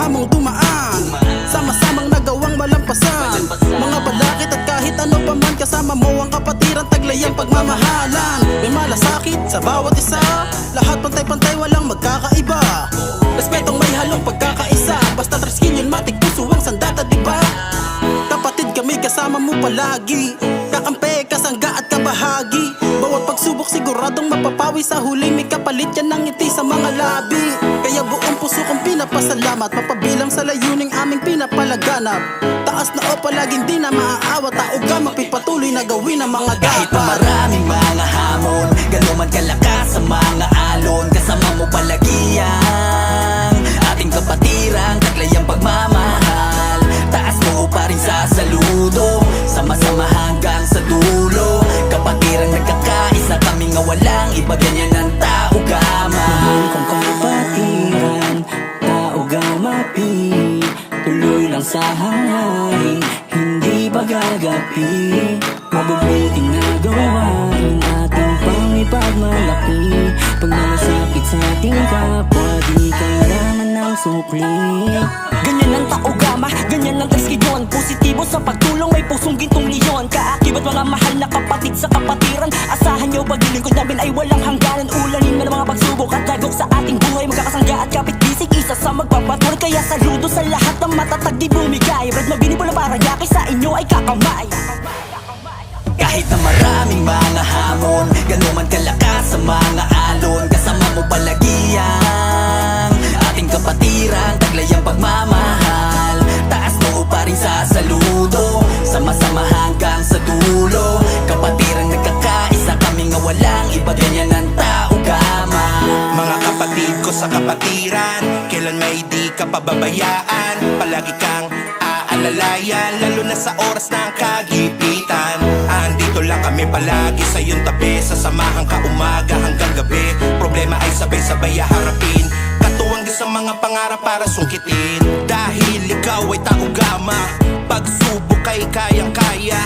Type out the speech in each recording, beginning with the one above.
hamong dumaan, sama-samang nagawang malampasan mga balakid at kahit ano pa man. Kasama mo ang kapatiran, taglay ang pagmamahalan. May malasakit sa bawat isa, lahat pantay-pantay, walang magkakaiba. Respetong may halong pagkakaisa, basta triskin yun matik puso ang sandata, diba? Kapatid kami, kasama mo palagi, kakampi, kasangga at kabahagi. Bawat pagsubok siguradong mapapawi, sa huli may kapalit yan ng ngiti sa mga labi. Kaya buong puso kong pinapasalamat, mapabilang sa layuning aming pinapalaganap. Taas na o palaging di na maaawa, tao gamapit patuloy na gawin ang mga dapat. Kahit pa maraming mga hamon, gano'n man kalakas sa mga alon, kasama mo palagi ang ating kapatirang, taglay ang pagmamahal. Taas mo pa rin sa saludo, sama-sama hanggang sa dulo. Kapatirang nagkakaisa, kami nga walang iba, ganyan ang tao gama. Mahal kong kapatiran, tao gama pi, tuloy lang sa hangarin, hindi pa gagapi. Mabubuting nagawain ating pangipagmalaki. Pag nalasapit sa ating kapwa, di kailangan ng sukli. Ganyan ang tao gama, ganyan ang teskidyon. Positibo sa pagtulong, may pusong gintong leon. Kaakibat mga mahal na kapatid sa kapatiran. Asahan nyo paglilingkod namin ay walang hangganan. Ulanin man ang mga pagsubok at dagok sa ating buhay. Magkakasangga at kapit-bisig, isa sa magpapatuloy. Kaya saludo sa lahat ng matatag di bumigay. Brad mabinibol ang parayaki, sa inyo ay kakamay. Kahit na maraming mga hamon, gano'n man kalakas sa mga alon, kasama mo palagi ang ating kapatiran, taglay ang pagmamahal. Taas mo pa rin sa saludo, sama-sama hanggang sa dulo. Kapatirang nagkakaisa, kami nga walang iba, ganyan ang tao gama. Mga kapatid ko sa kapatiran, kailan may di ka pababayaan. Palagi kang aalalayan, lalo na sa oras ng kagipitan. Andito lang kami palagi sa iyong tabi, sasamahan ka umaga hanggang gabi. Problema ay sabay-sabay harapin, katuwang din sa mga pangarap para sungkitin. Dahil ikaw ay tao gama, pagsubok ay kayang-kaya,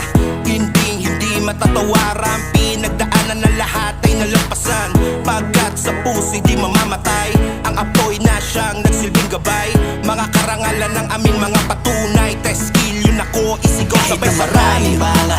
hindi matatawaran. Pinagdaanan na lahat ay nalampasan, pagkat sa puso di mamamatay ang apoy na siyang nagsilbing gabay. Mga karangalan ng aming mga patunay, test skill yun ako isigaw Kahit na sabay-sabay. maraming mga